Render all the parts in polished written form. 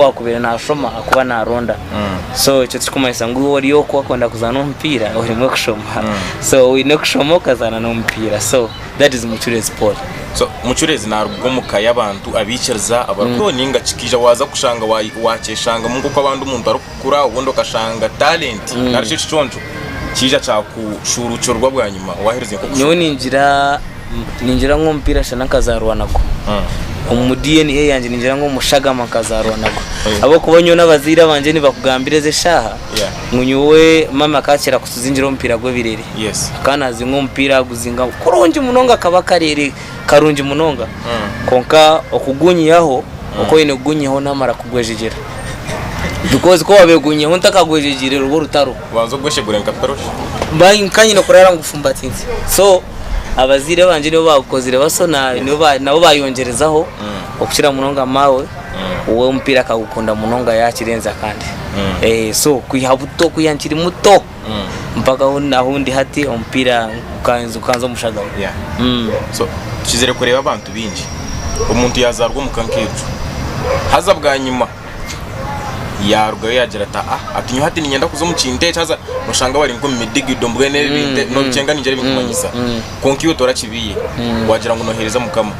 wakubera nashoma akuba naronda so icyo tukumanyisa ngo wari yo kwakunda kuzana umupira urimo kushoma so wino kushoma kazana n'umupira so that is mucureezi sport. So mucureezi narubwo mukaye abantu abikirza abakoninga cikija waza kushanga wakeshanga mungu ko abantu umuntu arukura ubundi ukashanga talent naricyo ciconjo kija cyakushurucurwa bwa nyuma wahereze ko nyo ninjira nk'umupira shana kazarwa nako mu DNA yanje ninjira ngo mushagama kazarwa nako abo kubonyo n'abazira banje ni bakugambireze shaha ngunyuwe mama akakira kutuzinjira umupira gwe birere kanazi nk'umupira guzinga kurungi munonga kaba karere karungi munonga konka okugunyiyaho uko ine gunyiho namara kugwejegera because ko wabegunyiho ntakagwejegere rubo rutaro wanzo gweshegure nkaparosha mbaye nkanye no kurara ngufumbatinze so abazire banje nibo bakozire basona nabo bayongerezaho okukira munonga mawe uwe umupira akagukunda munonga yakirenza kandi so kuyihabuto kuyankiri muto mpaka hundi hati umupira ukanzo mushagaho so kizere kureba abantu binji umuntu yazarwa mukankecu haza bwa nyuma yarugwe yagira ati hati ninyenda kuzo mucinte cyaza mushanga bari ngo midigido mbwene binde no bicenga ninjere bikumanyisa konkiyo torakibiye wagira ngo nohereza mukama.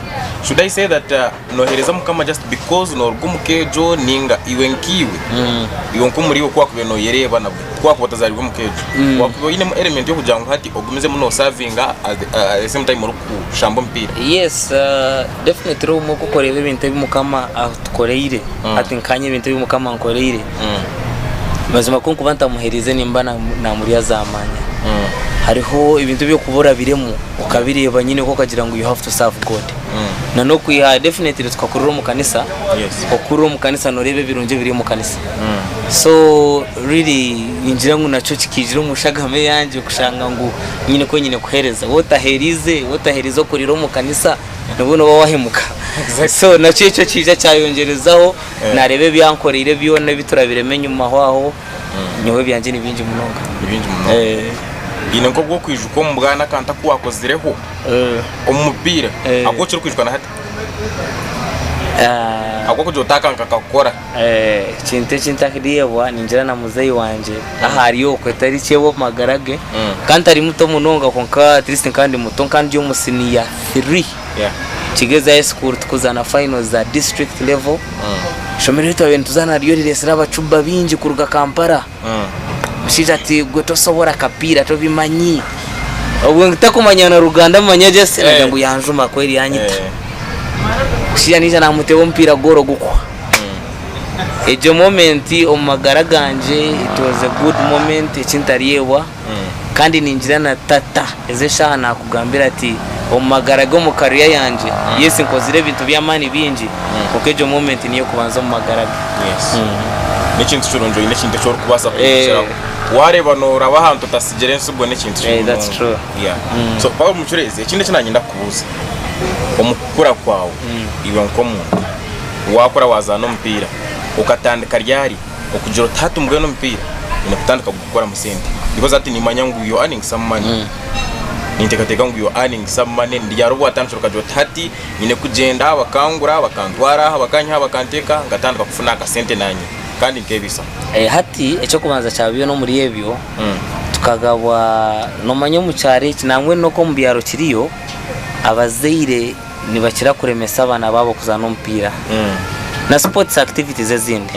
Should I say that nohereza mukama just because no rwumukejo ninga iwe nkiwe iwe nkumuriwe kwa kubeno yereba nabwo kwa kubotazari rwumukejo wakubo ine element yo kujango hati ogumeze muno serving at the same time ruku shambo mpira. Yes, definitely rumo kukoreba ibintu bimukama atukoreire ati nkanye ibintu bimukama nkoreire mazima ko kubanta muherize nimba na muri azamanya hariho ibintu byo kubura biremo ukabireba nyine ko kagira ngo you have to serve God na no kwiha definitely tukakurura mu kanisa okuru mu kanisa norebe birunje biri mu kanisa so really injira ngo naco kikijira umushagame yanje kushanga ngo nyine ko nyine kuhereza wotaherizo kuriro mu kanisa nubuno wahemuka so naco ico kija cyayongerezaho narebe byankorire biyone biturabiremenye umaho nyowe byanje nibinje munonga ine ko bwo kwijuko mu bwana kanta ko wakozireho umupira agocero kwijukana hati agoko jotaka nkakakora cinta kidiyebwa ninjira na muzeyi wanje ahariyo kwetari cyewo magarage kandi ari muto munonga konka triste kandi muto kandi yo musiniya 3 kigeza high school tukuzana finals za district level shomero twabene tuzana riyo riresera abacuba binji kuruga Kampala shija ati gwetosobora kapira to bimanyi ubwo ngitakumanya na Ruganda manya just ngo yanjuma kweli yanyita shija nija na mutebo mpira goro gukwa ejo moment omagaraganje it was a good moment icintariyebwa kandi ninjira na tata ezesha nakugambira ati omagarago mu career yanje yes nkozire bintu byamani binji okejo moment niyo kubanza mu magarago n'ikintu cyuronjo n'ikintu cyo kubasa kugira wareba no rabahantu tasigere nsubwo n'ikintu that's true so Paul mucureezi ikindi kinanyenda kubuza omukura kwawo iwe nkomu wakora wazana umupira ukatandika ryari okujiro tatumbwe no mpira ine kutandika gukora musende because ati nimanya ngo you earning some money nintekateka ngo you earning some money ndiyarubo atanshoroka jo tati ine kugenda abakangura bakantwara abakanya abakanteka ngatandika kufuna akasente nanye kandi nkebisa hati echo kubanza cyabiyo no muri yebyo tukagabwa no manyo mu cyare kinamwe no ko mbyaro kiriyo abazeire nibakira kuremesa abana babo kuzana umupira na sports activities ezindi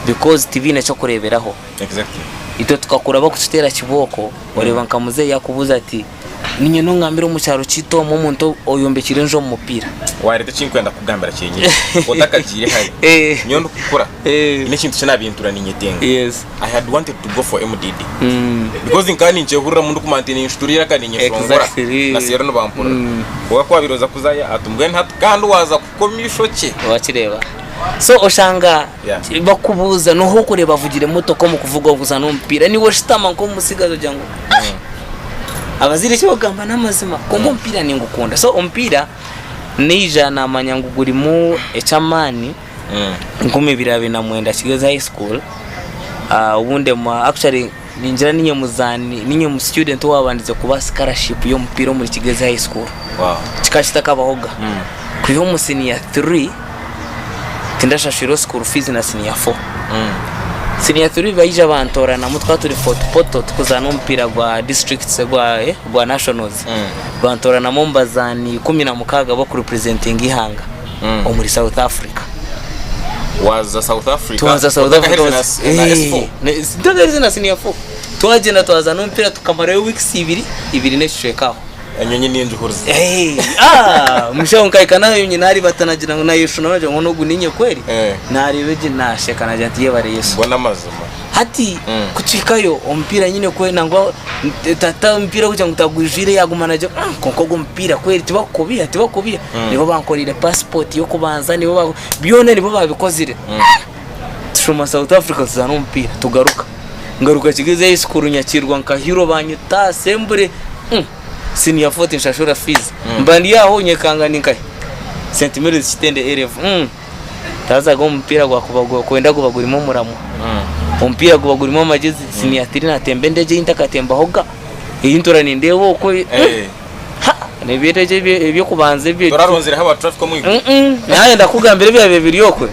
because TV necho kureberaho exactly ito tukakura bakutera kiboko oreba nkamuze yakubuza ati ninyo no ngambira mu cyaro cito mu muntu oyombekire njo mu mupira warete cinkwenda kugambira cyenye otakagire hari nyondo kukura ine kintu cy'abintura ninyetenga I had wanted to go for MDD because inkani nje hurira mundu kumantini insturira kandi nyefongora na sero no bampura wakwabiroza kuzaya atumbwe nta kandi waza kukomishoke wakireba so oshanga bakubuza no ho kureba vugire moto ko mu kuvuga kuzana umupira ni wo shitama ko musigazo jango abazire cyo gamba namazima ko umupira ni ngukunda so umupira nija na manyanguguri mu echamani ngome birabe na mwenda kigeza high school ubunde actually ninjira ninye muzani ninye mu student wabandize kuba scholarship yo mupira muri kigeza high school kikashita kabahoga kuyo musini ya 3 tindashashiro school fees na senior 4 senior 3 bayija bantora na mutwa turi poto tukuzana umupira gwa districts gwa nationals bantora na mombazani 16 bo ku representing ihanga muri South Africa waza South Africa tuanza South Africa na S4 ndio na senior 4 twagenda twazana umupira tukamara weeks ibiri neshekaho anyonyi ninje hurza mushaho nkaikana yonye nari batanagira ngo nayishuna baje ngo nuguninye kweli nari beje nasheka naje atiye bare Yesu bona mazuma hati kuchikayo umupira nyine kwe nangwa tata umupira kuja ngutagujire yagumanaje konkogo umupira kweli tibakobia nibo bankorire passport yo kubanza nibo byone nibo babikozire Shuma South Africa tuzana umupira tugaruka ngaruka kigeze iskuru nyakirwa nkahiro banyuta sembure senior 14 shashura fees mbandi yaho nyekanga ninkai St Mary's kitende RF taza go mpira gwa kubagwa kwenda kubagurimo muramo umpira kubagurimo magezi senior 3 na tembe ndeje intakatemba hoga yintura nindebo ko nebireje byo kubanze byo turaronzira haba traffic ko mwigo naye ndakugambira bya bibiri yokwe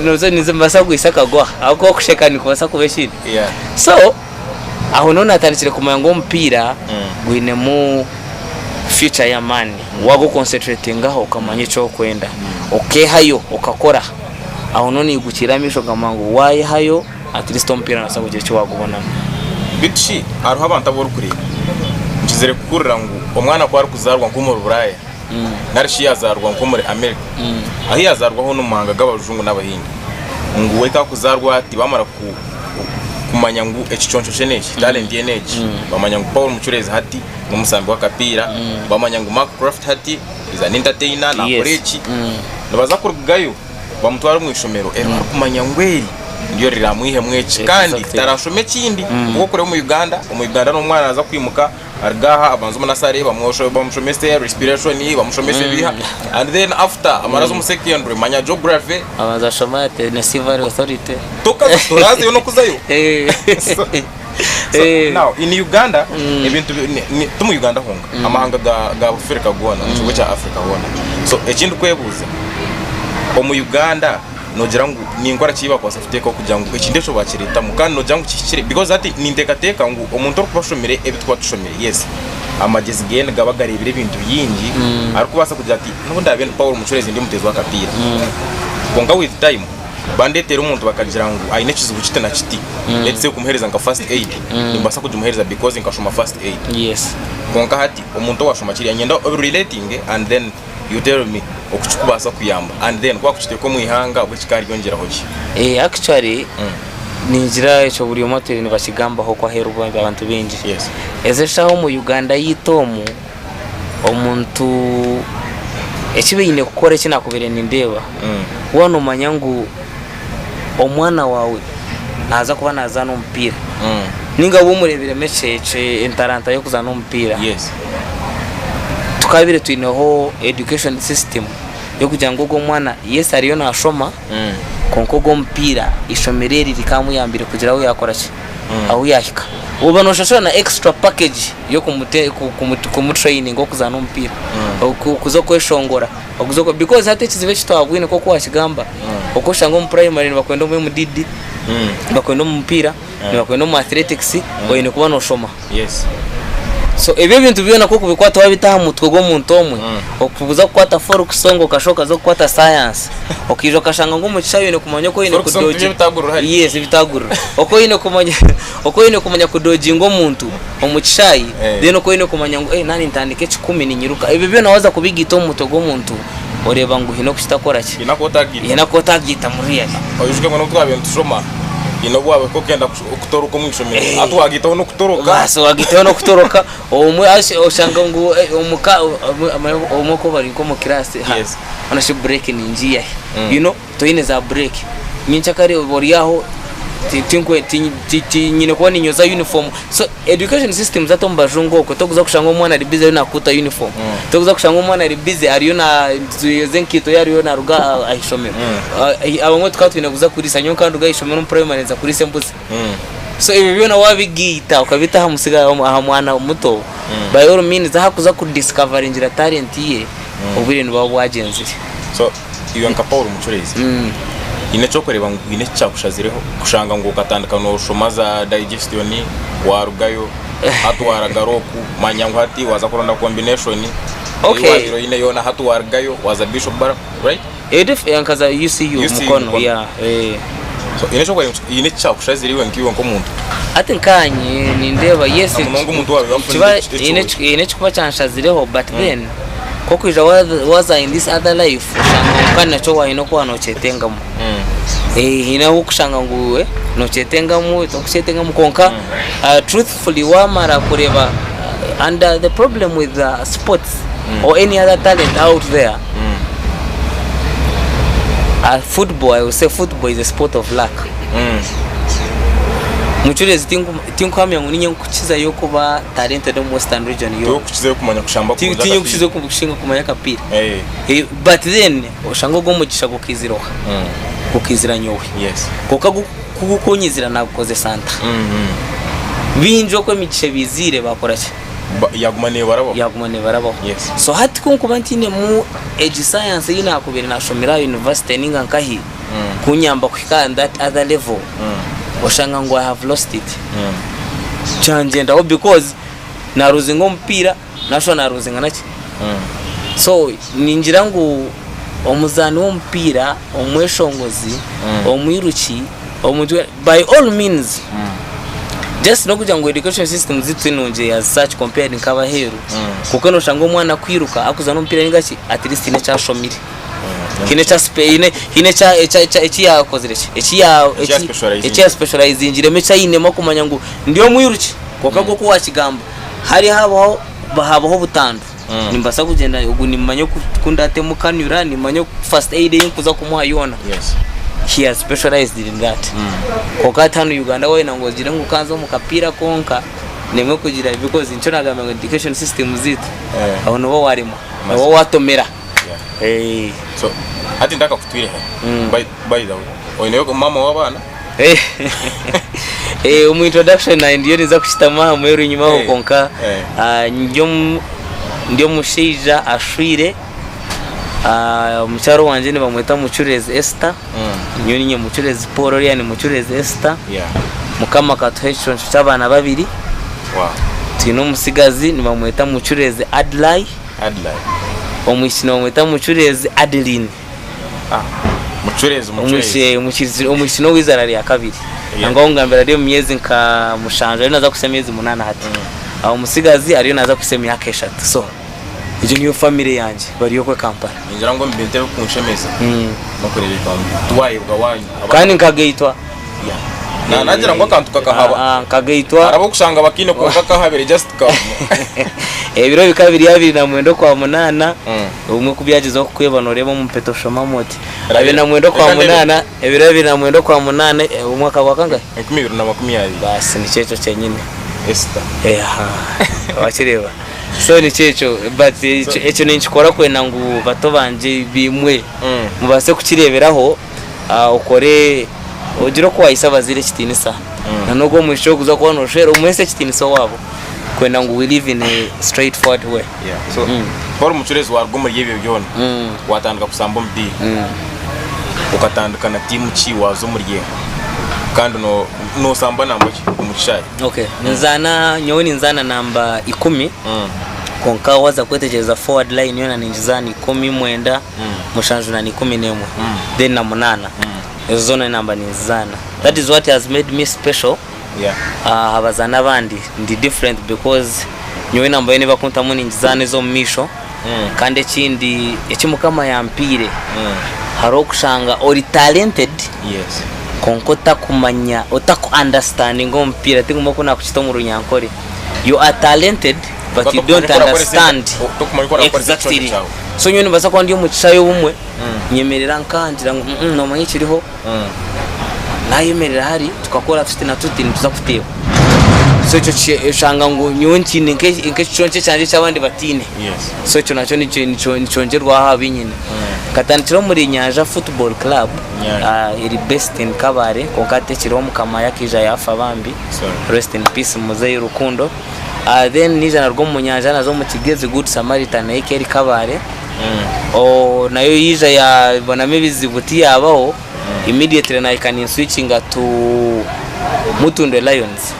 noze nize mbasagwa isakagwa ako kushekani kubasa kubeshini so aho none atanishire kumanya ngo mpira gwine mu future ya mani wago concentrating ngaho ukamanye cyo kwenda okay hayo ukakora aho none igukiramisho kamango waye hayo at least mpira nasabuje cyo wagubona bitshi aruha abantu aboro kuri njizere kukurira ngo umwana kwari kuzarwa nko mu Buraya narishi yazarwa nko muri America aho yazarwaho n'umanga g'abajungu n'abahinga ngo weka kuzarwa ati bamara kumanya ngo ekichoncho cheneki talent yenechi bamanya ngo Paul Mucureezi hati n'umusambi wa kapira bamanya ngo Mark Craft hati is an entertainer na korechi nabaza kurugayo bamutwara mu ishomero kumanya ngweri ndiyo riramwihe mwechi kandi tarashome kindi ngo kure mu Uganda n'umwana aza kwimuka argaha abanzuma nasare bamushomese respiration bamushomese biha and then after amarazo mu secondary manya geography abaza shomate na civil authority turazi yo no kuzayo so now in Uganda ibintu tumu Uganda honga amahanga ga Africa gona njugo cha Africa gona so ekindu kwebuza mu Uganda nogira ngo ningwara kiba kwa safite ko kugira ngo ikindesho bakirita mu kandi nogira ngo kikire because ati nindekateka ngo umuntu rukubashomere ebitwa tushomere yes amagezi gene gabagaribire ibintu yingi ariko basa kugira ati nubundi abene Paul Mucureezi ndi mutezi wa kapira konga with time bandetera umuntu bakagira ngo ayinekize ubukite na kiti let's say kumuhereza nga first aid nimbasa kujumuhereza because nkashoma first aid yes konga hati umuntu washoma kiri nyenda relating and then you tell me okuchukubasa kuyamba and then kwa kuchite ko mwihanga ubukikari yongera hoki actually ninjira echo buri moteri nibashigamba ho kwa heru bwa abantu benji yes ezeshaho mu Uganda yitomu omuntu ekibeyine gukora kinakubere nindeba wano manyangu omwana wawe naza kuba nazana umupira ninga bumurebire message entaranta yo kuzana umupira yes tukabire tuineho education system yo kugira ngo mwana yes ariyo nashoma konko go mpira ishomereri rikamuyambire kugira aho yakora ki aho yahika uba noshashana na extra package yo kumutraining ngo kuzana umupira kuzo kweshongora kuzo because hate kizive kitwabwine ko kwashigamba ukoshanga mu primary bakwenda mu didi bakwenda mu mpira bakwenda mu athletics oyine kuba noshoma yes so ebyo bintu byona ko kubikwata wabitaha mutwe go muntu omwe okubuza kwata folk song kashoka zo kwata science okijo kashanga ngo mu cyayo ne kumanya ko yine kudoji yes bitaguru yine kumanya kudoji ngo muntu omucishayi then ko yine kumanya ngo nani ntandike 10 ni nyiruka ebyo byo nawaza kubigita umutwe go muntu oreba ngo hino kukitakora ki inakotagita muri yali oyushike ngo twabintu tushoma inobwawe ko kenda kutoroka mwishomero atwagitaho no kutoroka baso wagitaho no kutoroka omwe oshanga ngo omoko bari ko mu class yes ana shi break ni njia you know to ine za break nyincha kare boriyaho tinkwe nyine ko ni nyoza uniform so education system zato mbajungo ko tokuza kushanga umwana ari busy na kuta uniform tokuza kushanga umwana ari busy ariyo na zenkito yariyo na ruga ahishomero abamwe tukatwina kuza kuri sanyo kandi ruga ahishomero primary za kuri sembuzi so ibi byo na wabigita ukabita hamusiga aha mwana muto by all means hakuza ku discover ingira talent ye ubire ni babo agenzire so iyo nka Paul umucurezi ine cyo kureba ngo ine cyakushazireho kushanga ngo ukatandukana no shomaza digestion warugayo hatu waragaroku manyango hati waza kurona combination okay ine yona hatu wargayo waza bishop bar right edif yankaza UCU mukono yeah so ine cyo kureba ine cyakushaziriwe nkiwe nko muntu ati nkanye nindeba yes umuntu muntu wawe ine cyo cyanshazireho but then koko ija waza in this other life ushanga kana cyo wahino kwa no chetengamo hina ukushanga nguwe no chetengamo tokuchetengamo konka truthfully wamara kureba under the problem with sports or any other talent out there football, I would say football is a sport of luck. Mucureezi tinkwamya ngo ninye kukiza yo kuba talented mu Western region yo kukiza yo kumanya kushamba kuza tinye kukiza yo kushinga kumanya kapira but then ushango go mugisha gukiziroha kukizira nyowe yes koka kukunyizira nakoze santa binjo ko migishe bizire bakora cyo yagumane barabo yes so hati kunkubantine mu age science yina kubera na Shomira University ninga nkahi kunyamba kwikanda at other level oshanga ngo I have lost it chanje ndaho because naruzi ngo mpira nasho naruzi nganaki so ningira ngo omuzani wo mpira omweshongozi omwiruki omujwe by all means just no kuja ngo education system zitinonje as such compared nkaba heru kuko no shango mwana kwiruka akuza no mpira ningaki at least ine cha Shomire kine cha Spain ine cha ya kozireke ya specializing ngireme cha ine makumanya ngo ndiyo mwiruki koka goko wakigamba hari habaho butandu nimbasa kugenda ugu nimanyo kundate mukanyura nimanyo first aid yinkuza kumuha yona yes he has specialized in that koka tanu Uganda we nango zire ngukanzo mukapira konka nemwe kugira because incho nagamba ngo education system zitu aho no warimo abo watomera so hati ndaka kutwire by the way oine mama wabana mu introduction na ndiyo niza kushitama mweru nyuma ho konka ndio mushija ashwire mucharo wanje ni bamweta mucureezi Esther nyoni nye mucureezi Paul yani mucureezi Esther mukama katuhecho cyabana babiri tino musigazi ni bamweta mucureezi Adlai omwishino bamweta mucureezi Adeline mucureezi omwishino wizarari ya kabiri ngo ngambira ryo myezi nka mushanja ari naza kusemeza 8 hati aho musigazi ari naza kusemya yakeshatu so ijo niyo family yanje bariyo kwe Kampala ingira ngo mbinte kunshemeza no kureba twaye bwawanyu kandi nkageitwa na nagira ngo akantu kakahaba kageitwa arabo kushanga bakine ko kakahabere just come ebiro bikabiri yabiri na mwendo kwa munana umwe kubyagizo kwebanoremo mu peto shoma moti abe na mwendo kwa munana ebiro bibiri na mwendo kwa munana umwaka wa kangahe 2020 basi ni cyeco cyenyine Esther wakireba so ni cyeco but eco ninchikora kwena ngo bato banje bimwe mubase kukireberaho ukore ugiro ko wayisaba zire kitinisa nanogo mwisho kuza kubona ushero umwese kitinisa wabo kwena ngo we live in a straightforward way so Paul mucureezi warwo muri yebyo byona watandika kusamba mbi ukatandukana timu ki wazo muri ye kandi no samba namba ki umushari okay nzana nyoni nzana namba 10 konka waza kwetegereza forward line yona ninjizani 10 mwenda mushanju na 11 then na 8 zona namba ninzana that is what has made me special abazana bandi ndi different because nyowe namba yene bakunta mu ninjizane zo misho kandi kindi ekimukama yampire haro kushanga ori talented yes konkota kumanya otaku understanding mpira tinguma kuna kuchita mu runyankore you are talented but you don't understand exactly so nyone basa kwa ndiyo mucishayo bumwe nyemerera nkangira ngo no manye kiriho nayemerera hari tukakora afite na tutini tuzakuteba so cyo shanga ngo nyonki nke chonche cyanje cyabandi batine yes so cyo naco nicongerwa habinyine katanitiro muri Nyanja Football Club iri best in Kabare konkate kiro mukama yakija yafa bambi rest in peace muzeyi rukundo then nijana rwo mu Nyanja nazo mu Kigezi Good Samaritan ekeri Kabare o nayo yija ya bonamo ibizibuti yabaho immediately na can switching to Mutunde Lions.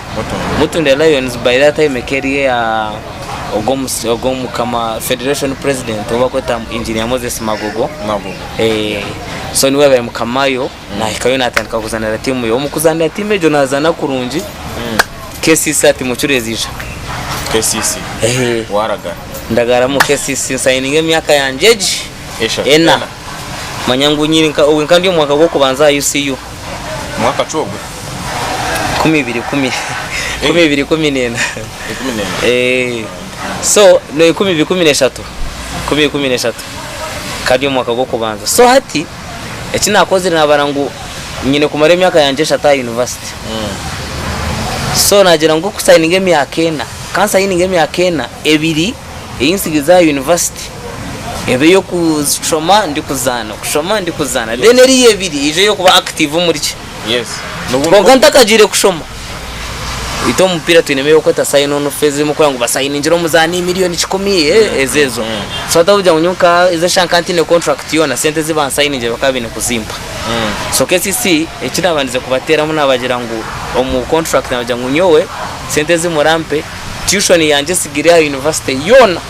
Mutunde Lions by that time career ogomu kama federation president obakweta engineer Moses Magogo. So niwe baye mukamayo na ikayo natandika kuzanira timu yo mukuzanira timu ejo nazana kurungi KCC ati mucureezi ija KCC waraga ndagara mu KCC signing emyaka yanjeji ena manyangu nyiri kandi umwaka go kubanza UCU mwaka chogwe 12 so no 13 kandi umwaka go kubanza so hati ekinakoze nabarangu nyine kumara emyaka yanje shata university so nagira ngo kusigning emyaka ena kan signing emyaka ena ebiri eyinsigiza university ebe yo kushoma ndi kuzana then eri ebiri ije yo kuba active muri ki ngo ntakagire kushoma ito mupira twineme yo kweta sign on phase mu kwangu basayini njiro muzani miliyoni 10 ezezo so atabuja munyuka ize shankantine contract yo na sente ziba sign nje bakabine kuzimpa so KCC ekinabandize kubatera mu nabagira ngo omu contract nabagira ngo nyowe sente zimurampe tuition yanje sigire ya university yona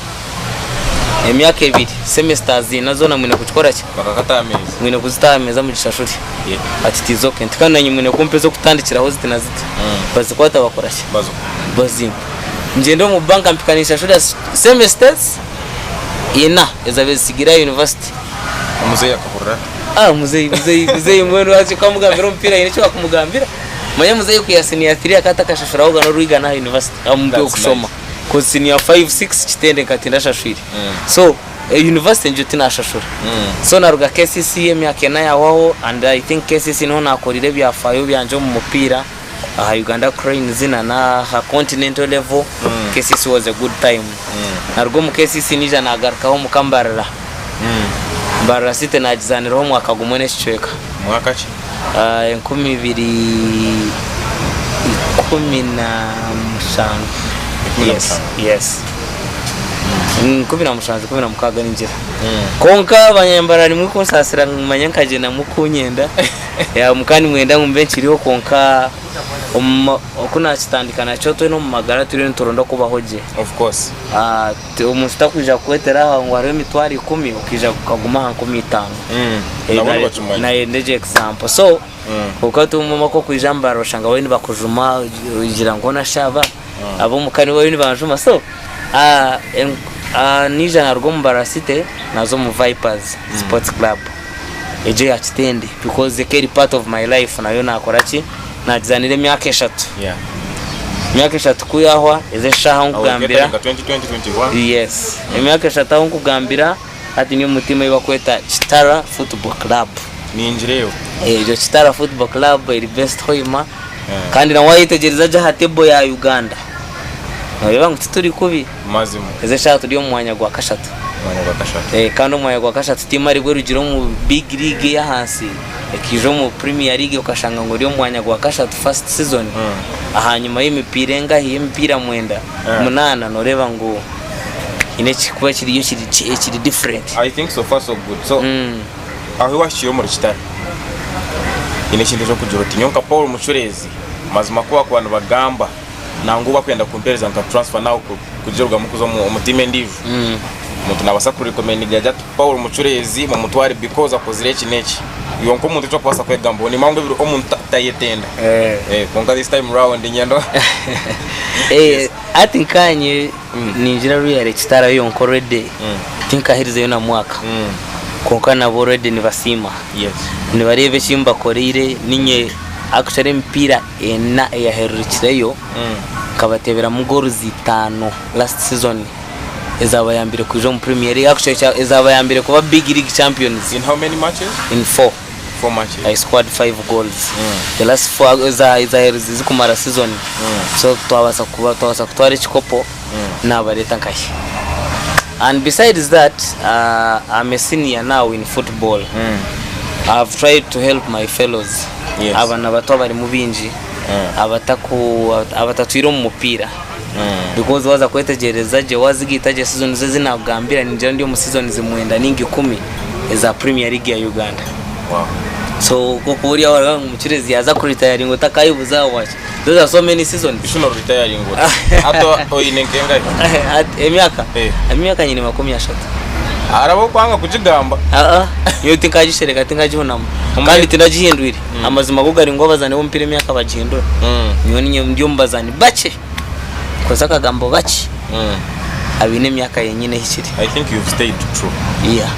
emyaka ebiri semesters nazo na mwine kuchikora ki bakakata amezi mwine kuzitameza mu gishashuri ati tizoke ntikana nyimwe kumpezo kutandikira ho zitina ziti bazi kwata bakora ki bazi ngendo mu banka mpikanisha shuri semesters ina ezabe sigira university umuzeyi akabura muzeyi mwenu wazi kamugambira umupira yine cyo akumugambira manya muzeyi kuyasiniya 3 akata kashashura ho gano ruiga na university amubyo kushoma ko senior 5 6 kitende katinda shashuri so university njuti na shashura so naruga KCC emyaka na yawo and I think KCC no nakorire byafayo byanje mu mupira aha Uganda Cranes zina na ha continental level KCC was a good time narugo mu KCC nija nagarkaho mu Kambarara Barra site najizanira ho mwaka gumone shweka mwaka ki 2015 yes kubira mukaga ninjira konka abanyambara ni muko sasira manyankaje na mukunyenda ya mukani mwenda mbenchiriho konka okuna kitandikana cyoto no mumagara turi ntoronda kubahoje of course umusta kuja kwetera ngo ari mitwari 10 ukija kuguma 15 na yendeje example so ukatu mumako kwijambara shanga weni bakujuma ugira ngo na shaba abo mukani weni banjuma so nija narwo mbarasite nazo mu Vipers Sports Club eje ya kitende because the carry part of my life nayo nakora ki najizanire myaka 3 myaka 3 kuyahwa eze shaha ngugambira 2021 yes myaka 3 ngugambira ati ni mutima ibakweta Chitara Football Club ninjireyo ejo Chitara Football Club iri best hoima kandi na wayitegereza jaha tebo ya Uganda Nabiba nguturi kubi mazimu eze shatu dio mwanya gwa kashatu kandi mwanya gwa kashatu timari bwo rugiro mu big league ya hasi ekijo mu Premier League ukashanga ngo dio mwanya gwa kashatu first season ahanyuma y'imipira engahiye imipira mwenda munana noreba ngo ine kikuba kiri yo kiri different I think so far so good so aho washiyo mu Kitara ine kintu cyo kujura tinyonka Paul Mucureezi mazima kuba ku bantu bagamba nangu bakwenda kumpereza nka transfer nawo kujirwa mukuzo mu team ndivu umuntu nabasa kuri recommend gaja Paul Mucureezi mu mutwari because akozire kineki yonko umuntu cyo kwasa kwegambo ni mangu biro omuntu tayetenda konga this time round nyando I think kanye ninjira ruya Kitara yonko rede tinka hirize yona mwaka konka nabo rede ni basima yes ni barebe shimba korire ninye akushare mpira ena ya herurikireyo kabatebera mu goal 5 last season ezaba yambire kujo mu Premier League actually ezaba yambire kuba big league champions in how many matches in 4 matches I scored 5 goals the last 4 is kumara season so twabasa kutwara chikopo na bareta nkashi and besides that I'm a senior now in football I've tried to help my fellows abana bato bari mu binji abatatuiro mu mupira because waza kwetegereza je wazigita je season ze zinagambira ninjira ndi mu season zimwenda ningi 10 za Premier League ya Uganda. Wow. So ko kuriya waraga mucuruzi yaza kuri retire ngo takayibuza wacha. Those are so many seasons. Ishuno retire ngo. Ato oyinengenga. Emyaka nyine 30. Arabo kwanga kujigamba. Yo tinkagishereka tinkagihonamo. Kandi tinagihindwire. Amazima gugari ngo bazane bo mpire emyaka bagihindura. Nyoni ndio mbazani bache. Koza kagambo bache. Abine emyaka yenyine hikiri. I think you've stayed true. Yeah.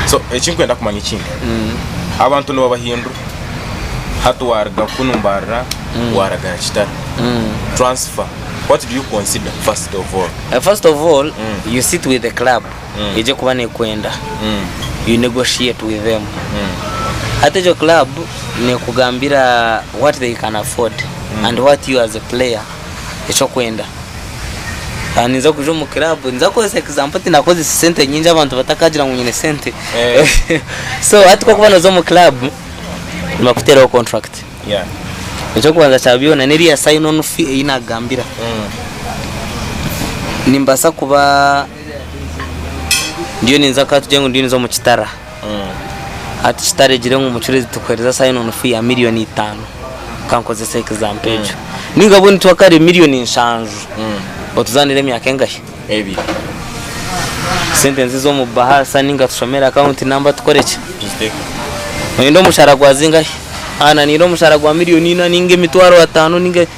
So ekinkwenda kumanya ikindi. Abantu no babahindura. Hatu warga kunumbara waraga kitara. Transfer. What do you consider first of all? First of all, you sit with the club. Ije kuba ne kwenda. You negotiate with them. Hata jo club ne kugambira what they can afford and what you as a player echo kwenda. Aniza kujo mu club nza ko example tinakoze sente nyinja abantu batakagira ngo nyine sente. So atiko kuba nazo mu club makutera contract. Yeah. Echo kubanza chabiona neri ya sign on fee inagambira. Nimbasa kuba ndiyo ninza katujengo ndiyo nizo mu kitara. Ati kitare gire ngo mucuruzi tukwereza sign on fee ya miliyoni 5 kankoze se example ejo. Ningabone twakare miliyoni 5. Batuzanire myaka engahe ebi sentence zo mu bahasa ninga tushomera account number tukoreke mistake ndo mushara gwa zingahe niro mushara gwa miliyoni 4 ninge mitwaro 5 ninge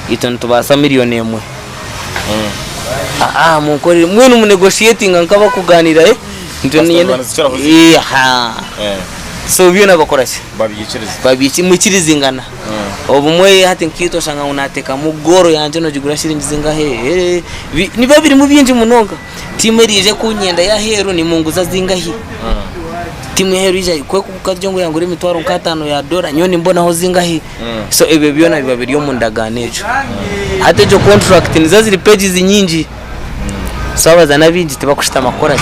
ito ntubasa miliyoni 1 mukori mwene mu negotiating nkaba kuganira nto nyene so byona bakorase babyici mukirizingana obumwe hati nkito shanga unateka mugoro yanje no jigura shiringi zingahe ni babiri mu byinji munonga timu erije kunyenda ya hero ni munguza zingahe timu hero ije kwe kukaje ngo yangure mitwaro 5 ya dola nyoni mbona ho zingahe so ebe byona babiri yo mundaganejo hati jo contract nizaziri pages nyinji sawa zanabinji tibakushita makora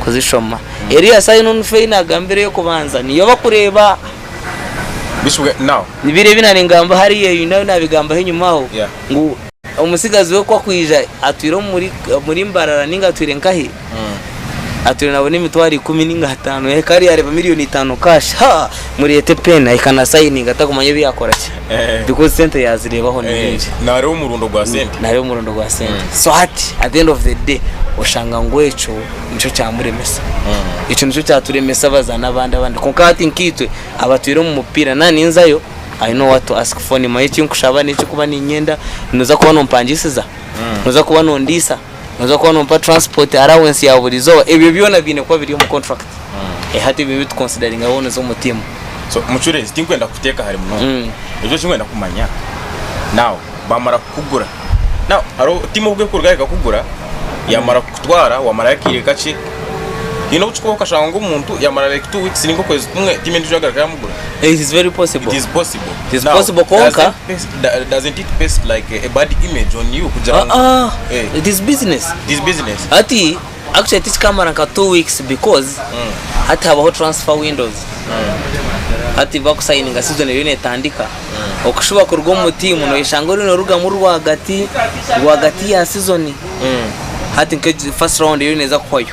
kuzishoma area sign on fee nagambire yo kubanza niyo bakureba bishwe now nibire binaningamba hari nayo nabigamba henyuma ho ngo umusigazi we kwa kwija atwiro muri mbarara ninga twire nkahe atwire nabone mitwari 15 kari yareba miliyoni 5 cash muri etepena ikana signing atakumanye byakora cye because center yazirebaho n'ibindi nare umurundo gwa sente so at the end of the day ushanga ngwecho nico cyamuremesa ico nico cyaturemesa bazana abandi konkati nkitwe abatwire mu mupira nani nzayo I know what to ask for ni mayici nkushaba n'iki kuba ni nyenda nuza kuba no mpangisiza nuza kuba no ndisa nuza kuba no mpa transport allowance ya burizo ebyo byona bine kwa biri mu contract hati bibi tu considering abone zo mutima so mucuruzi tinkwenda kuteka hari muno ejo cyngwenda kumanya now bamara kugura now aro timo bwe kurgaika kugura yamara kutwara wamara yakire gace ino uchuko kashanga umuntu yamara like 2 weeks ningo kwezi kumwe time ndijagaraka yamugura it is very possible konka doesn't it paste like a bad image on you kujanga it is business ati actually this camera ka 2 weeks because ati habaho transfer windows ati bakusigninga season yone tandika okushuba kurwo mu team no ishango rino ruga mu rwagati ya season hati nke first round yone za kwayo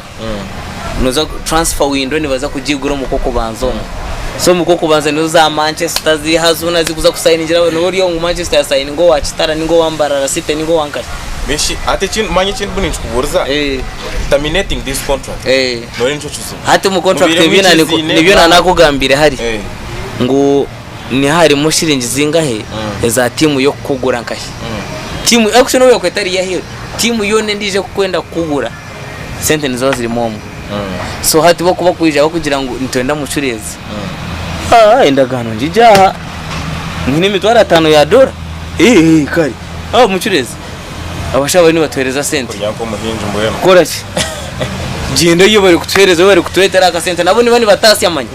noza transfer window ni baza kujigura mu koko banzo so mu koko banzo no za Manchester zihazuna zikuza kusigningira no uri yo mu Manchester sign ngo wachitara ningo wambara site ningo wankari beshi ate chin manye chin buni nchikuburza terminating this contract no rincho chuzo hati mu contract nibyo nanakugambire hari ngo ni hari mu shiringi zingahe za timu yo kugura nkahi timu actually yo kwetari ya hiyo timu yone ndije kwenda kugura sente nizo ziri momo so hati bo kuba kwijja kugira ngo ntwenda mucurezi endagano njijaha ngine mitwara 5 ya dola kari mucurezi abashaba ni batwereza sente yako muhinje mboyeno koraki genda iyo bari kutwereza bari kutwetera aka sente nabo ni bani batasi amanye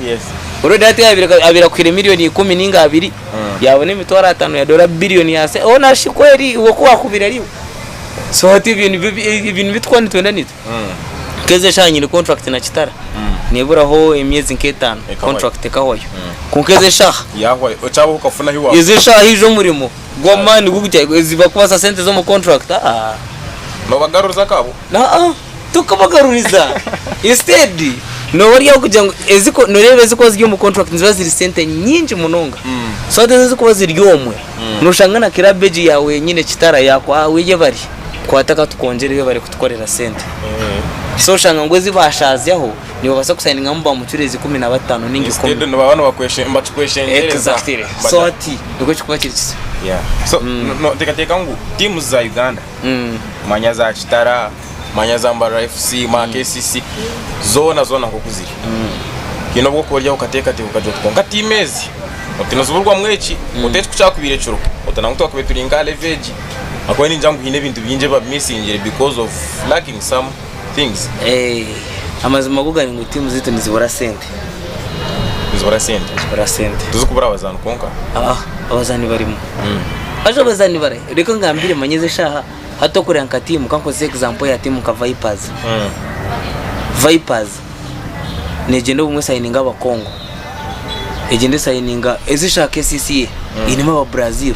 already hati abira kwire miliyoni 10 ninga 2 yabone mitwara 5 ya dola billion ya se ona shikweri uwo kwa kubira riwe so hati ibintu bitwani twenda nito keze shanyine contract na kitara neburaho emyezi nk'etano contract kahoyo kunkeze shaha yahoye ocabo ukafuna hiwa izi shaha hijo murimo gwamani gugutya ziba kubasa sente zo mu contract no bagaruza kabo tukabagaruriza instead no wari yakujya ngo eziko norebe ziko zyo mu contract nziba ziri sente nyinji munonga so deze ko ziryomwe nushangana kirabeji yawe nyine kitara yako wije bari kwataka tukongereye bari kutukorera sente so shanga ngo zibashazyaho nibo basa kusayininga mu mucuruzi 15 ningi ko instead no babana bakweshe mbakweshengereza so ati duko kikubakirisa so no tekateka ngo team za Uganda manya za kitara manya za Mbara FC ma KCC zona ko kuzira kino bwo korya ukateka ukajotwa ngati imezi utinazurwa mweki utetse kucyakubire curo utananguto kubeturinga leverage akwa ni njangu hine bintu byinje ba missing because of lacking some things amazima gugani ngo team zitu nizibora sente tuzukubura abazana konka abazani barimo aje abazani bare reko ngambire manyeze shaha hato kuranka team kankoze example ya team ka Vipers negende bumwe sayininga abakongo egende sayininga ezisha KCC inima wa Brazil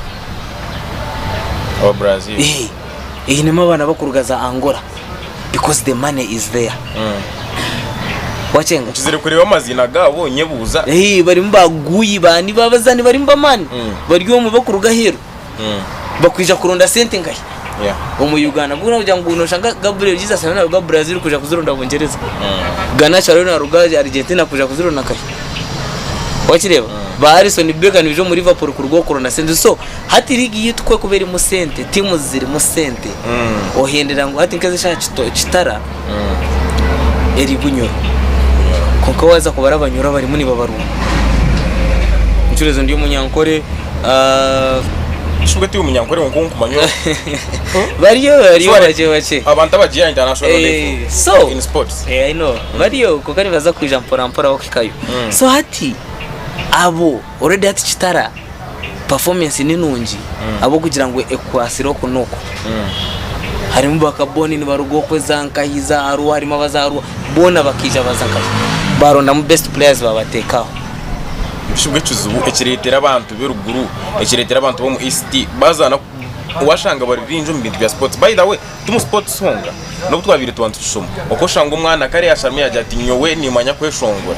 inima bana bakurugaza Angola because the money is there wachenga kizire kureba amazina gabo nyebuza bari mbaguyi bani babazani bari mbamani bari mu bakuruga hero bakwija kurunda sente ngaye mu Uganda bwo najya ngo unoshanga Gabriel Jesus na Brazil kuja kuzirunda Bongereza Ghana charo na Rugaje Argentina kuja kuzirunda kai wakireba ba Harrison Bega nijo muri Liverpool kurwo kurunda sente so hati ligi yitwe kubera mu sente timu ziri mu sente ohendera ngo hati nkaze sha kitara eri bunyoro konko waza kubara abanyura bari muni babaru incurezo ndi umunyankore shugati umunyankore ngo kumanyura bariyo baje abantu abagiye international level so in sports I know bariyo kokari baza kwija mpora wakikayo so hati abo already hati kitara performance ni nungi abo kugira ngo ekwasiro kunoko harimo bakaboni ni barugo kwezanka hiza aru harimo abazaru bona bakija bazanka baronda mu best players babatekaho bishubwe cyuzubu ekiretera abantu beruguru ekiretera abantu bo mu East bazana washanga bari binjo mu bintu bya sports by the way tumu sports honga no twabire twantu tushoma uko shanga umwana kare yashamye yaje ati nyowe ni manya kweshongora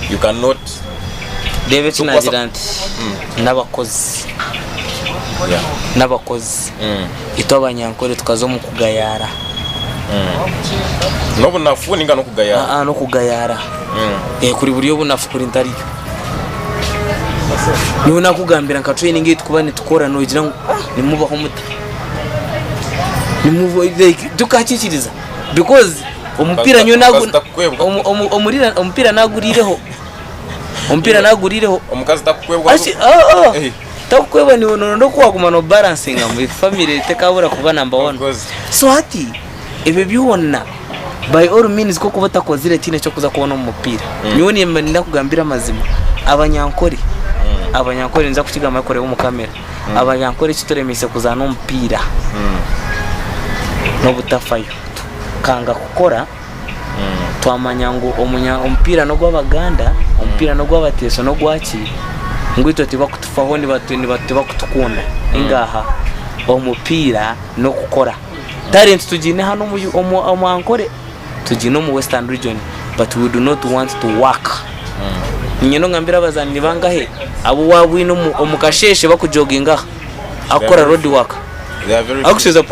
you cannot David Nagiranti n'abakozi n'abakozi ito abanyankore tukazo mu kugayara no nafu ninga no kugayara no kugayara kuri buriyo bunafu kuri ntariyo niwe nakugambira nka training itukubane tukora no igira ngo nimubaho muti nimuvo like tukakikiriza because umupira nyo nagu umupira nagurireho umukazi takukwebwa takukwebwa ni ndo kwa kumano balancing mu family tekabura kuba number 1 so hati ebe byubona by all means ko kuba takozire tine cyo kuza kubona umupira niwe nimba kugambira amazima abanyankore nza kukigama kore mu kamera abanyankore kitoremise kuzana umupira no butafayo kanga gukora twamanya ngo umupira no gw'abaganda umupira no gw'abateso no gwaki ngwito tiba kutufaho ni batuba kutukunda ingaha umupira no gukora talent tugine hano mu ankore tugine mu Western region but we do not want to work nyeno ngambira abazani bangahe abo wabwino umukasheshe bakujoginga akora road work akusheza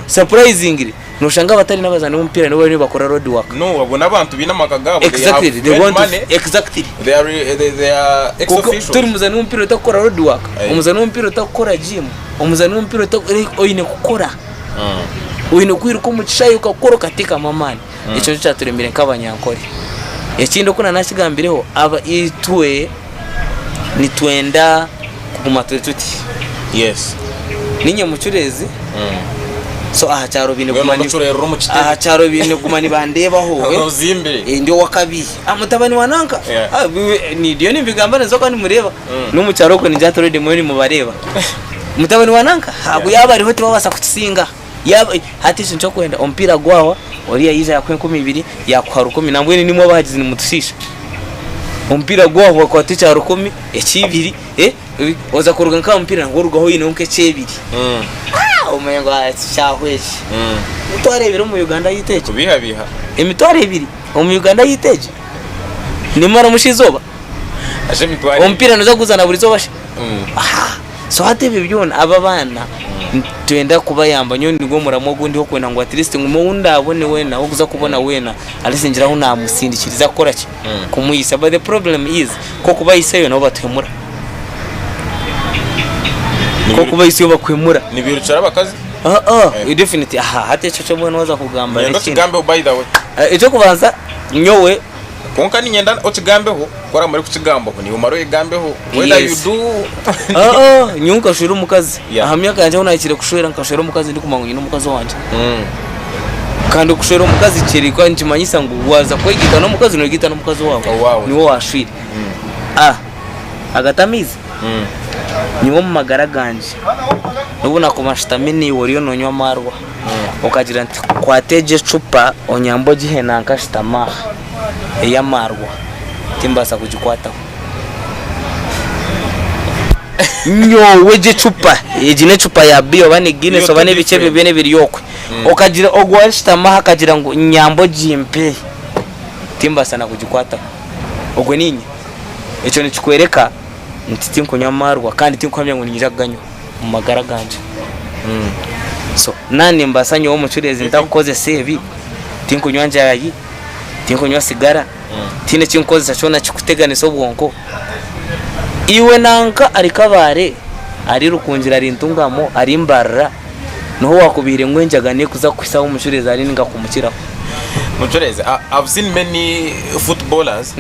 surprisingly nushanga batari nabazani umupira niwe ni bakora road work no wabona abantu binamagagabo exactly they want exactly they are ex-officials turi muzani umupira utakora road work umuzani umupira utakora gym umuzani umupira oyine gukora oyine kwiruka mu kishayo ukakora katika mamani ico cyaturembere nk'abanyankore ekindi kuna nashigambireho aba itwe nitwenda kuguma tuti yes ninye mucureezi so cyaro bine gumani cyaro bine gumani bandebaho uzimbire ndio wakabi amutabani wananka ni dio nibigambana nzoka ni mureba no mu cyaro ko ni jatorede muri mu bareba mutabani wananka habu yaba ariho tibabasa kutusinga yaba hati sincho kwenda ompira gwawa ori yayiza yakwe 12 yakwara 10 nambwe ni mwo bahagize ni mutushisha umpira gwaho kwa ticha 10 ekibiri oza kuruga nka umpira ngo rugaho yine unke chebiri umengo cyahweje mutware ibiri mu Uganda yiteje biha imitware ibiri mu Uganda yiteje nimara mushizoba ashe mitware umpira noza kuzana buri zobashe so hate bibyona aba bana twenda kuba yamba nyoni ngo muramogo ndiho kwena ngo at least ngumunda abone wena wo kuza kubona wena alisinjira ho namusindikiriza akora ki kumuyisa but the problem is ko kuba yiseyo no batwemura ko kuba yiseyo bakwemura ni birucara bakazi definitely hate cyo mwe noza kugamba rero kigambe by the way icyo kubanza nyowe konka ni nyenda okigambeho kora muri kukigambo ni umaro igambeho whether you do nyunka shuru mukazi ahamya kanje unakire kushwera nkashwera mukazi ndi kumangunyi n'umukazi wanje kandi kushwera mukazi kiri kwa njimanyisa ngo waza kwegita no mukazi no gita no mukazi wawe niwo washwira agatamiza niwo mu magara ganje ubona ko mashitamini woriyo nonywa marwa ukagira nti kwateje cupa onyambo gihena nkashitama ya marwa timbasa kujikwataho nyo weje cupa ejine cupa ya bio bane gine so bane bice bibene biriyokwe ukagira ogwashitama hakagira ngo nyambo jimpe timbasa na kujikwataho ogwe ninyi eco nikikwereka ntiti nkunywa marwa kandi tinkwamya ngo nyiraganyo mu magara ganje so nani mbasanyo wo mucurezi ndakoze sebi tinkunywa njayi tinkunywa sigara tine kinkoza cyona kikuteganiso bwonko iwe nanka ari kabare ari rukungira ari ntungamo ari mbarra noho wakubire ngwenjagane kuza kwisaho umucurezi ari ninga kumukiraho mucurezi I've seen many footballers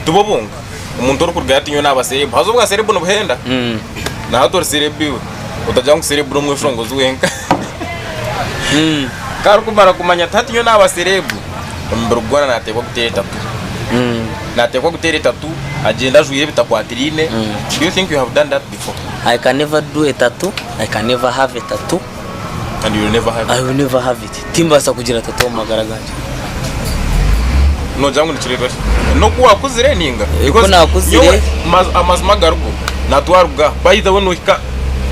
tubobunga umuntu uri kurya yatinyo n'abaserebu hazo bwa serebu no buhenda na hato serebu utajya ngo serebu rumwe shongo zuwenka karu kumara kumanya tatinyo n'abaserebu mbrugwana natekwa gutera tatu natekwa gutera tatu agenda juye bitakwatirine do you think you have done that before? I can never do a tattoo. I can never have a tattoo. And you will never have it? I will never have it. Timbasa kugira tattoo magara ganje no jangu nikirego no kuwa kuzire ninga iko na kuzire amazima garugo natwaruga by the way no hika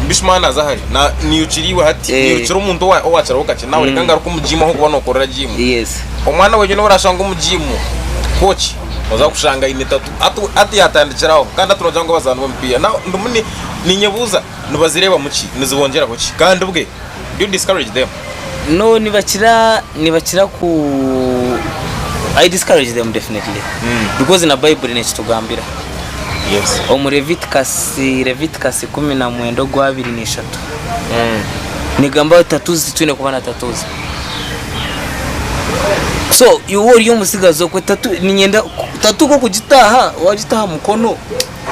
bishmana zahari na niyuciriwe hati niyucira umuntu wacara ukace nawe rekanga ruko mujimo ho kubona ukorera jimu yes umwana wenye no urashanga umujimu coach oza kushanga ine tatu ati yatandikiraho kandi turoja ngo bazanwa mpia na ndumuni ninyebuza nubazireba muki nizibongera kuki kandi ubwe you discourage them no nibakira ku I discourage them definitely because in a Bible ni kitugambira yes Leviticus 10 gwa 23 nigamba tatuzi twine kubana tatuzi so yo musigazo ko tatu ninyenda tatu ko kugitaha wagitaha mukono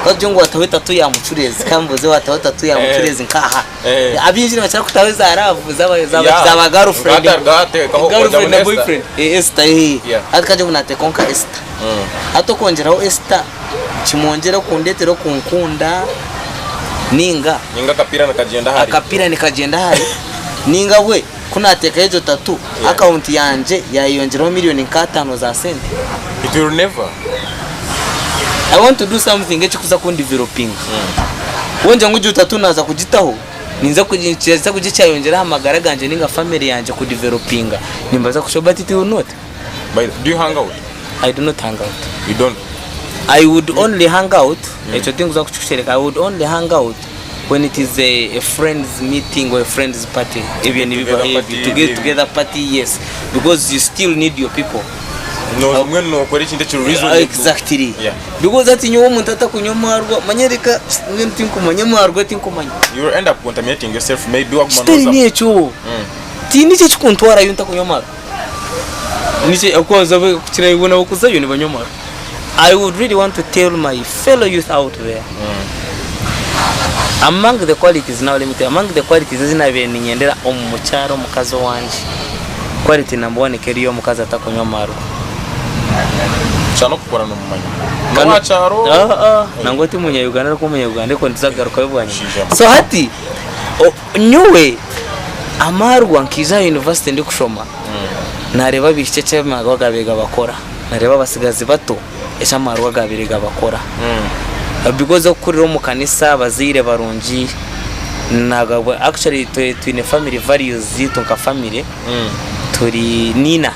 kaje ngo watawe tatu ya mucurezi kambuze watawe tatu ya mucurezi nkaha abinjira bacha kutawe za rafu zaba girlfriend na boyfriend Esther atakaje munate konka Esther atokongeraho Esther kimongera kundetero kunkunda ninga akapira nikagenda hari ninga we kunateka ejo tatu account yanje yayongeraho miliyoni 5 za sente. It will never. I want to do something echo kuza ku developing wonje nguje tatu naza kugitaho ninza kugicheza kugicyayongera amagara ganje ninga family yanje ku developing nimbaza kushoba titi not. Do you hang out? I do not hang out. You don't? I would only hang out echo things za kuchushereka I would only hang out when it is a friends meeting or a friends party, even if to get together party, yes, because you still need your people. No, when no correction that you reason exactly. Yeah. Because that in your muntu atakunyomarwa manyereka ntinko manyamarwa tinko manya. You will end up contaminating yourself maybe wakmanoza. Steri necho. Tini cyo kuntwara yunta kunyomarwa. Niche akwaza kukira ibona ukuzayo ni banyomarwa. I would really want to tell my fellow youth out there. Among the qualities now limited among the qualities zinabe ninyendera omucyaro mukazo wanje quality number 1 keriyo mukaza atakunyomarwa cyano kukora no mumanya no wacharo nangoti munya Uganda ko munya Uganda ko ndizagaruka bibanye so hati nyuwe amarwa nkiza university ndi kushoma nareba bishye marwa gabega bakora nareba basigazi bato esha marwa gabega bakora because okurira mu kanisa bazire barungi nagabo actually to in family values zitu nka family turi nina.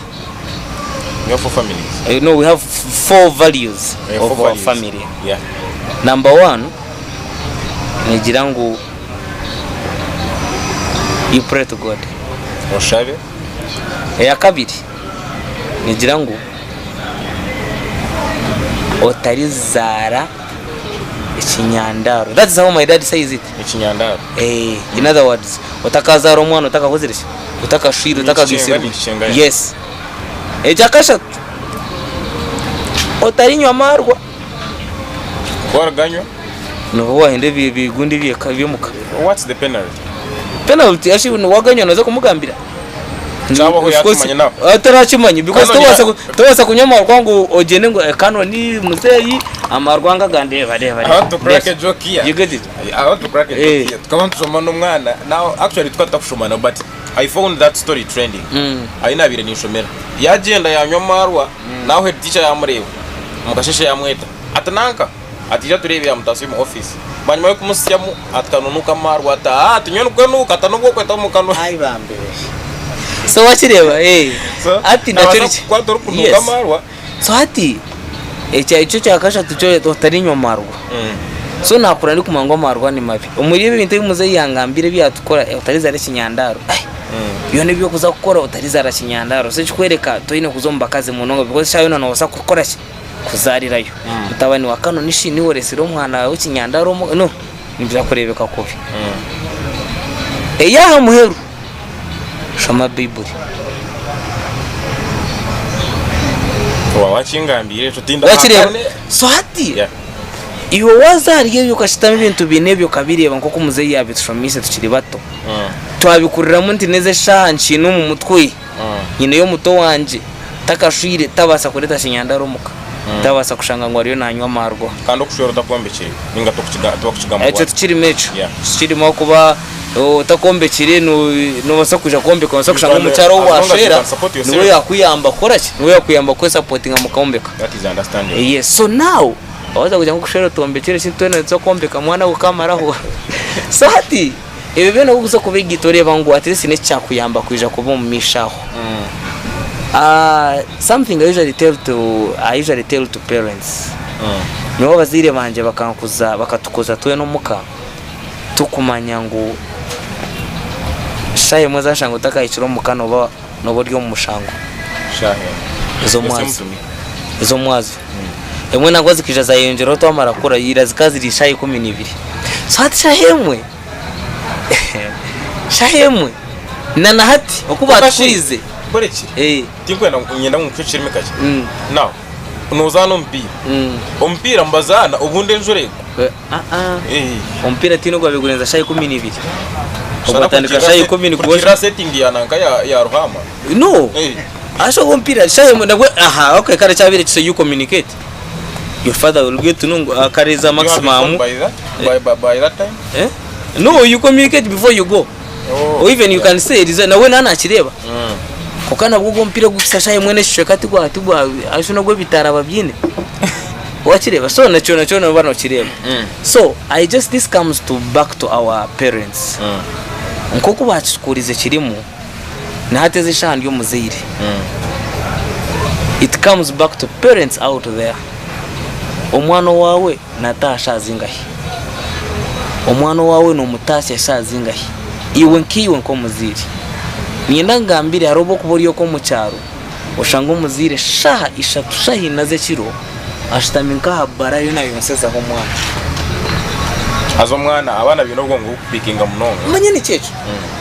We have 4 families. No, we have 4 values of our family. Yeah. Number 1, nigira ngo you pray to God. Oshabe. Ya kabiri nigira ngo otarizara ikinyandaro. That's how my dad says it. Ikinyandaro. In other words, utakazara umwana utakakozeresha utakashira utakagisira. Yes. Ejakasha otarinywa marwa waraganywa no wahinde bigundi byemuka. What's the penalty? Penalty ashi waganywa nazo kumugambira Chabo yatumanye nawe atarachimanye because tawasa kunyama kwangu ogene ngo kano ni muzeyi amarwanga gande bareba. How to crack a joke here? You get it? How to crack a joke here? Tukaba tusomana umwana. Now actually twatakushomana but I found that story trending. Aina bire nishomera. Yagenda yanywa marwa naho head teacher yamureba. Mugasheshe yamweta. Atananka atija turebe ya mutasi mu office. Banyuma yo kumusyamu atkanunuka marwa ata tunyonuka nuka atanubwo kweta mu kanwa. Ai bambe. So wachireba ati ndachori kwa dor kunuka marwa. So ati icho cyakasha tucyo totarinywa marwa. So nakura ndi kumangwa marwa ni mabi. Umuribe ibintu bimuze yangambire byatukora utarizara kinyandaro. Iyo nibyo kuza gukora utarizara kinyandaro. Se kikwereka toyine kuzomba kaze munongo because shayo no wasa gukora kuzarirayo. Mutabani wa kano nishini woresero umwana wawe kinyandaro no nibyo kurebeka kubi. Eya muheru shama bible wachingambire tutinda so hati iyo wazariye yo kashitamo ibintu binebyo kabireba nko kumuzeyi yabitushomise tukiri bato twabikurira mu ntineze shanchi no mu mutwe nyine yo muto wanje takashwire tabasa kureta kinyandaro muka tabasa kushanga ngo ariyo nanywa marwa kandi okushora takombekire ninga tokukigamba echo tukiri mecho tukiri mo kuba utakombekire no basa kuja kombeka basa kushanga mu cyaro washera niwe yakuyamba koraki niwe yakuyamba ko supporting amukombeka. That is understanding. Yes, so now awaza kuja kushera tombekire sintone zo kombeka mwana ukamaraho. So hati ebebe no gusa kubigitore bangu atrese ne cyakuyamba kuja kubumishaho. Something I usually tell to parents. Nibo bazire banje bakankuza bakatukoza tuwe no muka tukumanya ngo shaye mwaza shango takayiciro mukano ba no buryo mu mushango shahe izo mwazi emwe nagwazi kijaza yengero to amara kora yirazikazi rishaye 12 so hati shahemwe nana hati okuba twize boreki tinkwenda ngenda mu kwicira mikaje now unozana umpira mbazana ubunde njureko umpira tino gwabigurenza shaye 12 ubatandika shaye 10 kugira setting ya nanka ya ruhama no asho umpira shaye ndagwe okay kare cyabire so you communicate your father will get to know kareza maximum by that time no you communicate before you go or even you can say it na we nana kireba kokana bwo mpira gufisa shaye mwene shisho kati gwa tugwa asho no gwe bitara babyine wachireba so nacho no bano kireba so I just this comes to back to our parents nkoko bachikurize kirimo na hateze shandi yo muzire it comes back to parents out there. Omwana wawe natasha zingahi omwana wawe no mutasha shazingahi iwe nkiwe nko muzire nienda ngambire harobo kuboriyo ko mu cyaro ushanga umuzire shaha ishatu shahinaze kiro ashitaminka habara yo nayo nseza ho mwana azo mwana abana binobwo ngo kupikinga munonga manye ni cyeco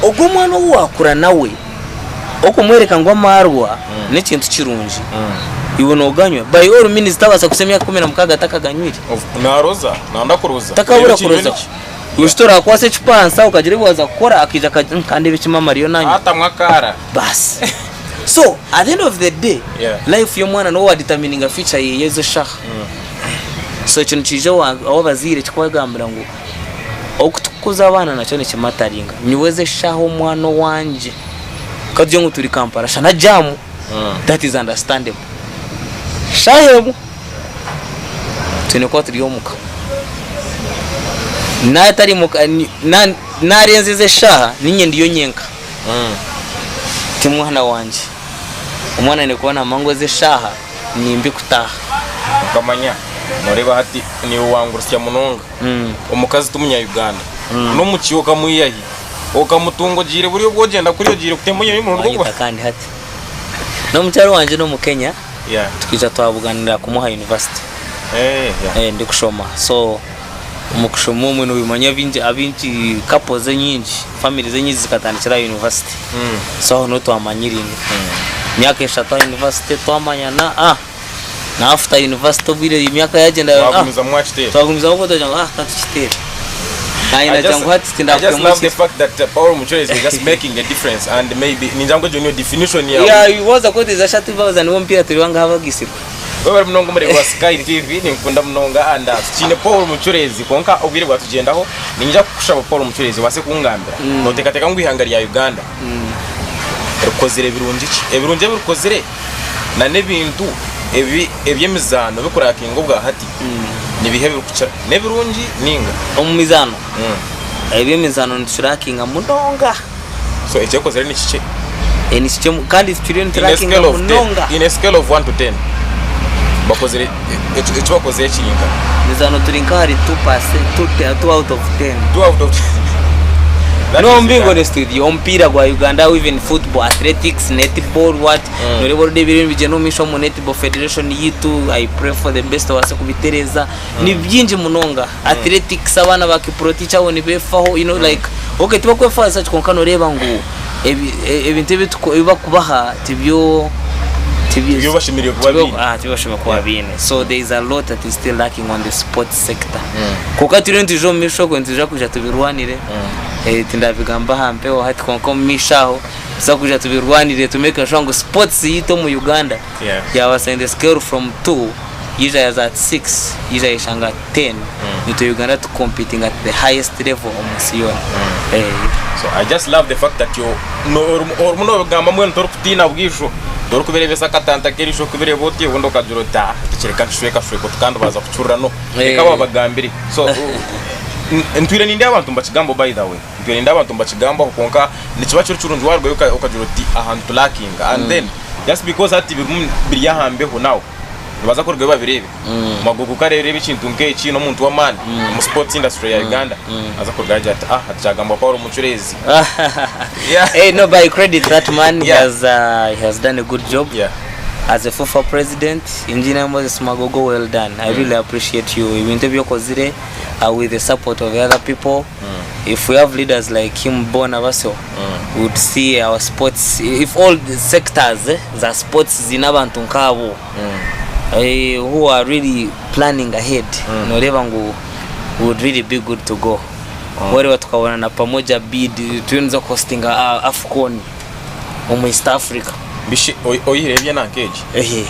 ubwo mwana wakura nawe okumwereka ngo amarwa n'ikintu kirunji iwe no ganywe by all means tabasa kusemya 16 takaganywire naroza nanda kuruza takabura kuruza ustora kwase chipansa ukagire bwaza gukora akija kandi bikima Mario nanyo hata mwakara bas so at the end of the day life yo mwana no determining a future yezo shah so ikintu kijo aho bazire kikwagambira ngo okutukuza abana nacyo ne kimataringa niweze shaho mwana wanje kadyo ngo turi Kampala shana jamu that is understandable. Shahemu tunekuwa tuliomuka na atari muka narenze shaha ninye ndiyo nyenka timwana wanje umwana ne kubona mango ze shaha nimbi kutaha ukamanya noreba hati ni uwangurusya munonga umukazi tumunya Uganda no mukiyoka muyahi okamutungo jire buri bwogenda kuri yo jire kutemunye y'umuntu rwo kandi hati no mucyaro wanje no mu Kenya tukija twabuganira kumuha university ndi kushoma so umukushomo umuntu bimanya abinji couples nyinji families nyinji zikatandikira university so no twamanyirinde myaka eshatu university twamanya na after university bire imyaka yagenda twagumiza uko tojanga tatuchitera I just love the fact that Paul Mucureezi is just making a difference and maybe ninjango jonyo definition ya it was a quote is a shatu baza niwo mpira tuliwanga habagisirwa wewe mnongo muri wa Sky TV ninkunda mnonga anda chine Paul Mucureezi konka ubwire bwa tugendaho ninja kushaba Paul Mucureezi wase kungambira notekateka ngwihangari ya Uganda rukozire birungi birukozire na nebintu ebyemizano bikurakingo bwa hati nibihe birukucara nebirungi ninga omumizano ebyemizano nturakinga munonga so echekozere ni kice ni kice kandi experience tracking munonga in a scale of 1 to 10 bakozere echo bakozere kinyinga mizano turinka hari 2 out of 10 2 out of 10 no mbingo ne studio ompira gwa Uganda even football athletics netball what norebo de birintu bijeno misho mu netball federation yitu I pray for the best wase kubitereza ni byinji munonga athletics abana bakiproti cyawo ni befaho like okay tuba kwefa search konkano reba ngo ebintu biba kubaha tibyo bashimiriye kuba bine tibashima kuba bine so there is a lot that is still lacking on the sports sector kuko turenti jo misho ko ntija kuja tubirwanire tindabigamba hampeho hati konko mishaho za kuja tubirwanire to make sure ngo sports yito mu Uganda was in the scale from 2 yija as at 6 yija ishanga 10 into Uganda to competing at the highest level omusiyo so I just love the fact that you no gamba mwe ntorukutina bwisho dore kuberevesa katanta kerisho kubere boti ubundo kajurota tukireka nshweka tukandi baza kucurura no reka babagambiri so ntwire ninde abantu mbakigambo by the way ntwire ninde abantu mbakigambo konka nikiba cy'urunzi warwo ukajuroti ahantu lacking and then just because ati biri yahambeho nawo baza kurwe babirebe magugu karere bikintu nk'iki no muntu wa man mu sports industry ya Uganda aza kurgaje ati atagamba Paul Mucureezi hey no by credit that man he has done a good job as a FIFA president engineer Moses Magogo well done I really appreciate you interview kozire with the support of the other people if we have leaders like him Bona Baso would see our sports if all the sectors the sports zinabantu nkabo who are really planning ahead noreba ngo would really be good to go wale tukabona na pamoja bid tuanze hosting AFCON mu East Africa bishi oyirebye nankeje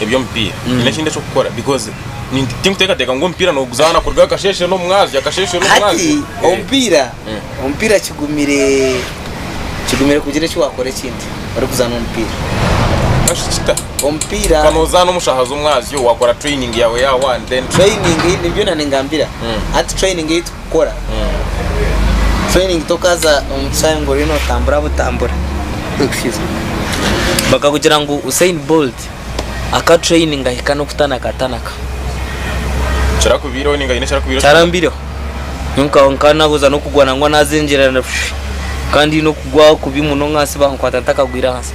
ebyo mpira inakinde cyo gukora because ni teka ngo mpira no guzana kurga kasheshe no mwazi yakasheshe no mwazi ompira kigumire kugira cyo wakore kindi bari kuzana ompira ompira kanozana umushahazo umwazi yo wakora training yawe ya one then training nibyo nanengambira at training yitu gukora training tokaza umutsango rino tambura excuse me baka kugira ngo Usain Bolt aka training ahika no kutanaka charakubiro ninga ine charakubiro charambiro nkana kuza no kugwana ngo nazinjira kandi no kugwa kubimuno nkasi bankwata ntakagwira hasi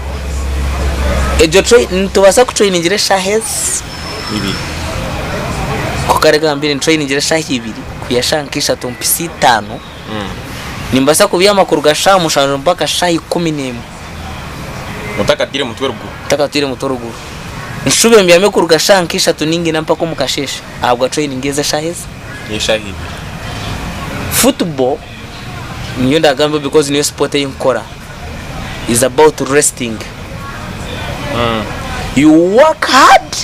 ejo train tubasa ku training ire shahes ibi kokarega mbere training ire shahibiri kuyashankisha tompisi 5 nimbasa kubiya makuru gasha mushanjo mpaka shahi 11 mutakatire mutweruguru nshube mbiyame ku rugashankisha tuningi nampa ko mukashesha ahubwo training ngeze shahes yeshahi football niyo ndagamba because niyo sport yinkora is about resting you work hard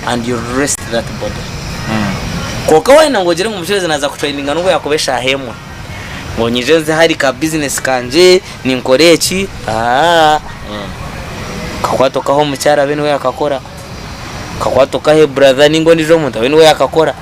and you rest that body koka wena ngogere mu musheze naza ku training ngo yakobesha hemwe ngonyije hari ka business kanje ninkoreki kakwatokaho mucyara bene we yakakora kakwatokahe brother ningo ndijo muntu bene we yakakora